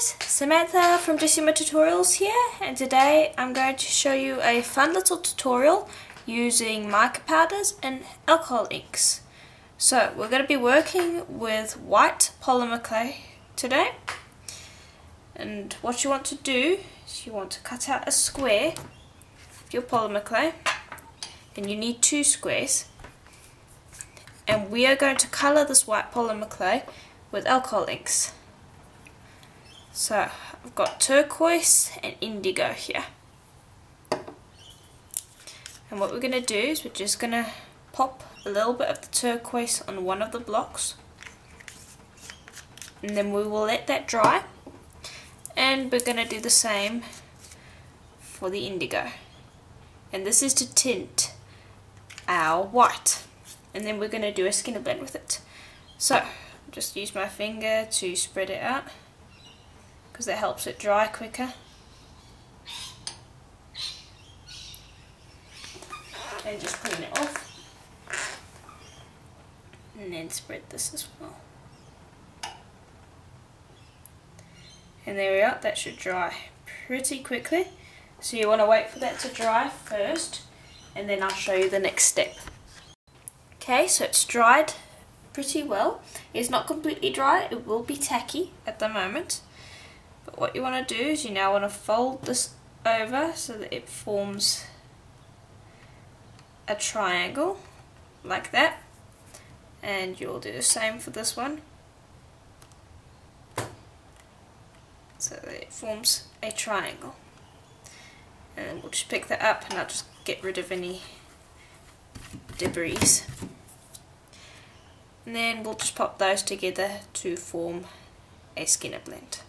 guys, Samantha from Jessama Tutorials here, and today I'm going to show you a fun little tutorial using mica powders and alcohol inks. So we're going to be working with white polymer clay today, and what you want to do is you want to cut out a square of your polymer clay, and you need 2 squares, and we are going to colour this white polymer clay with alcohol inks. So I've got turquoise and indigo here, and what we're going to do is we're just going to pop a little bit of the turquoise on one of the blocks, and then we will let that dry, and we're going to do the same for the indigo, and this is to tint our white, and then we're going to do a skinner blend with it. So just use my finger to spread it out, because that helps it dry quicker. And just clean it off. And then spread this as well. And there we are, that should dry pretty quickly. So you want to wait for that to dry first, and then I'll show you the next step. Okay, so it's dried pretty well. It's not completely dry, it will be tacky at the moment. But what you want to do is you now want to fold this over so that it forms a triangle like that, and you'll do the same for this one so that it forms a triangle. And then we'll just pick that up, and I'll just get rid of any debris, and then we'll just pop those together to form a skinner blend.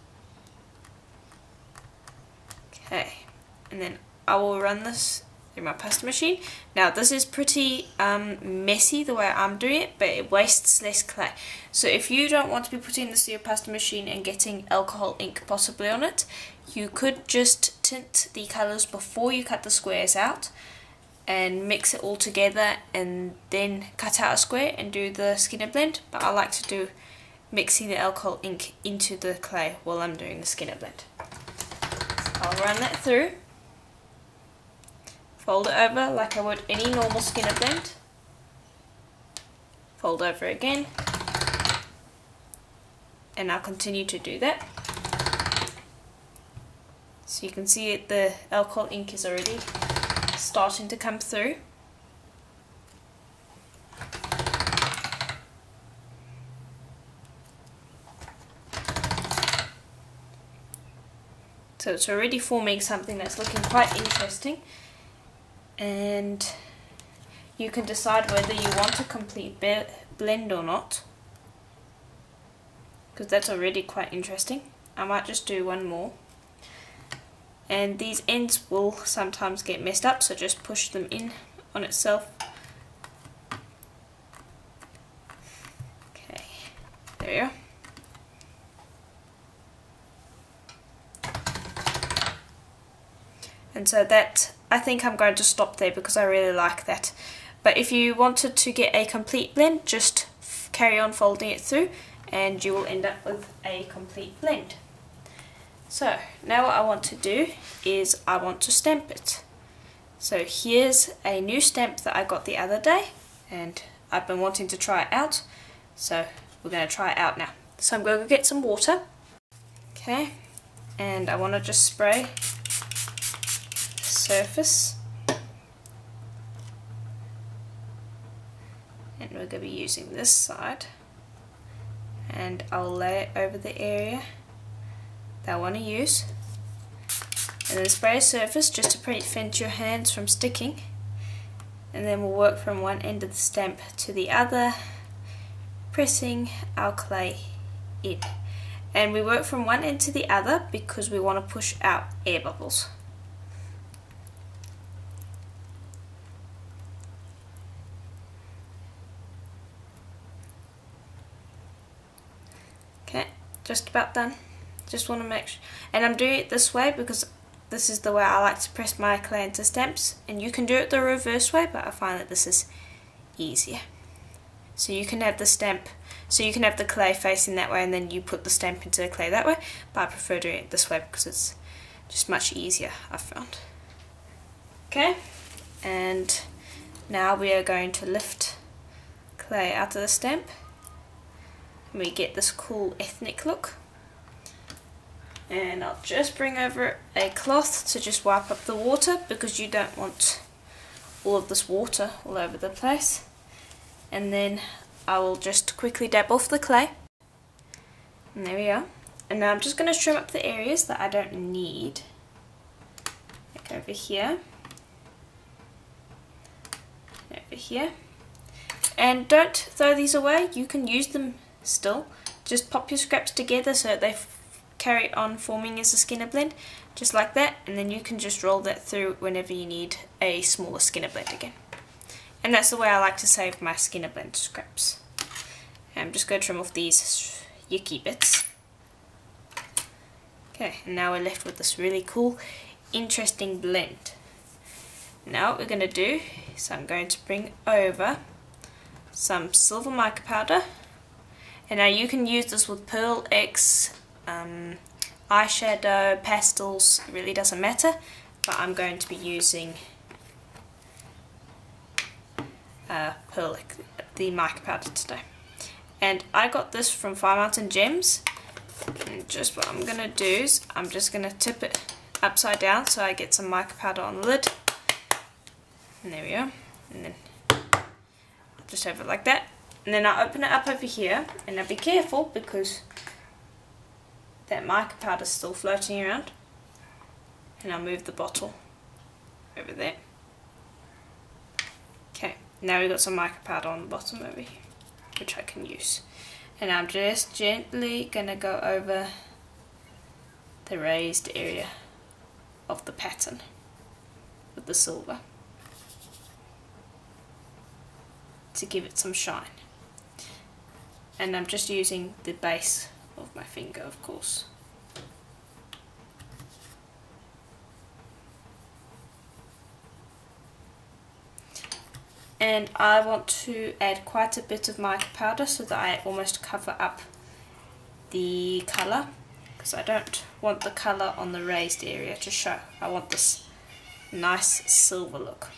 Okay, and then I will run this through my pasta machine. Now this is pretty messy the way I'm doing it, but it wastes less clay. So if you don't want to be putting this through your pasta machine and getting alcohol ink possibly on it, you could just tint the colours before you cut the squares out and mix it all together, and then cut out a square and do the skinner blend. But I like to do mixing the alcohol ink into the clay while I'm doing the skinner blend. I'll run that through, fold it over like I would any normal skinner blend, fold over again, and I'll continue to do that. So you can see it, the alcohol ink is already starting to come through. So it's already forming something that's looking quite interesting, and you can decide whether you want a complete blend or not, because that's already quite interesting. I might just do one more, and these ends will sometimes get messed up, so just push them in on itself. Okay, there we are. And so that, I think I'm going to stop there because I really like that. But if you wanted to get a complete blend, just carry on folding it through and you will end up with a complete blend. So now what I want to do is I want to stamp it. So here's a new stamp that I got the other day, and I've been wanting to try it out. So we're going to try it out now. So I'm going to get some water. Okay, and I want to just spray surface, and we're going to be using this side, and I'll lay it over the area that I want to use, and then spray a surface just to prevent your hands from sticking, and then we'll work from one end of the stamp to the other, pressing our clay in, and we work from one end to the other because we want to push out air bubbles. Okay, just about done. Just want to make sure, and I'm doing it this way because this is the way I like to press my clay into stamps, and you can do it the reverse way, but I find that this is easier. So you can have the stamp, so you can have the clay facing that way and then you put the stamp into the clay that way, but I prefer doing it this way because it's just much easier, I've found. Okay, and now we are going to lift clay out of the stamp and we get this cool ethnic look. And I'll just bring over a cloth to just wipe up the water because you don't want all of this water all over the place. And then I will just quickly dab off the clay. And there we are. And now I'm just going to trim up the areas that I don't need. Like over here. Over here. And don't throw these away, you can use them still. Just pop your scraps together so they carry on forming as a skinner blend, just like that, and then you can just roll that through whenever you need a smaller skinner blend again. And that's the way I like to save my skinner blend scraps. And I'm just going to trim off these yucky bits. Okay, and now we're left with this really cool, interesting blend. Now what we're going to do is I'm going to bring over some silver mica powder, and now you can use this with Pearl X, eyeshadow, pastels, it really doesn't matter, but I'm going to be using Pearl X, the mica powder today. And I got this from Fire Mountain Gems, and just what I'm going to do is I'm just going to tip it upside down so I get some mica powder on the lid, and there we are, and then I'll just have it like that, and then I'll open it up over here, and now be careful because that mica powder is still floating around, and I'll move the bottle over there. Okay, now we've got some mica powder on the bottom over here, which I can use. And I'm just gently going to go over the raised area of the pattern with the silver to give it some shine. And I'm just using the base of my finger, of course. And I want to add quite a bit of mica powder so that I almost cover up the colour, because I don't want the colour on the raised area to show. I want this nice silver look.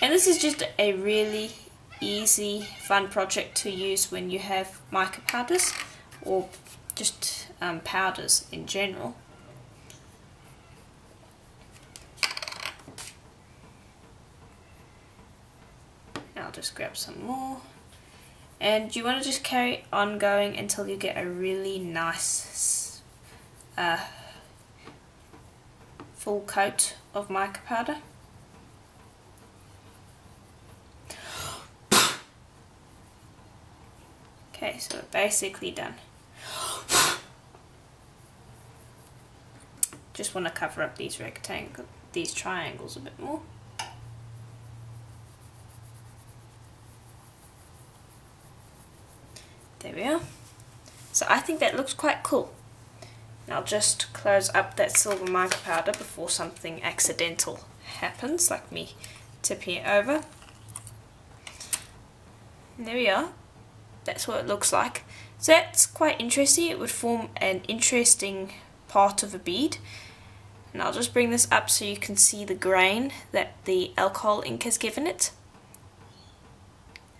And this is just a really easy, fun project to use when you have mica powders or just powders in general. I'll just grab some more, and you want to just carry on going until you get a really nice full coat of mica powder. Okay, so we're basically done. Just want to cover up these triangles a bit more. There we are. So I think that looks quite cool. And I'll just close up that silver mica powder before something accidental happens, like me tipping it over. And there we are. That's what it looks like. So that's quite interesting. It would form an interesting part of a bead. And I'll just bring this up so you can see the grain that the alcohol ink has given it.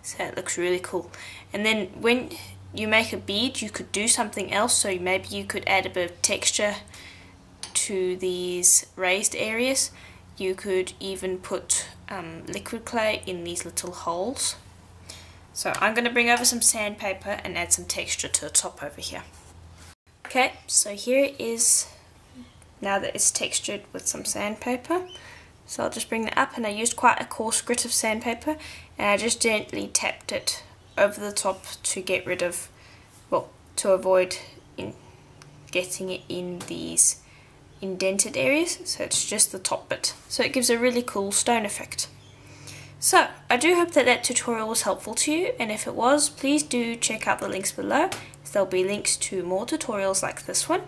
So it looks really cool. And then when you make a bead, you could do something else. So maybe you could add a bit of texture to these raised areas. You could even put liquid clay in these little holes. So I'm going to bring over some sandpaper and add some texture to the top over here. Okay, so here it is now that it's textured with some sandpaper. So I'll just bring that up, and I used quite a coarse grit of sandpaper, and I just gently tapped it over the top to get rid of, well, to avoid getting it in these indented areas. So it's just the top bit. So it gives a really cool stone effect. So I do hope that that tutorial was helpful to you, and if it was, please do check out the links below. There'll be links to more tutorials like this one.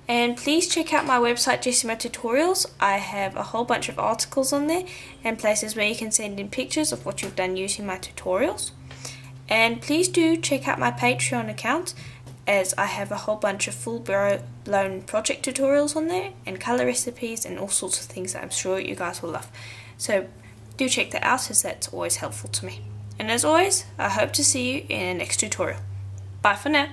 And please check out my website, Jessama Tutorials. I have a whole bunch of articles on there and places where you can send in pictures of what you've done using my tutorials. And please do check out my Patreon account, as I have a whole bunch of full-blown project tutorials on there, and colour recipes and all sorts of things that I'm sure you guys will love. So do check that out, as that's always helpful to me. And as always, I hope to see you in the next tutorial. Bye for now.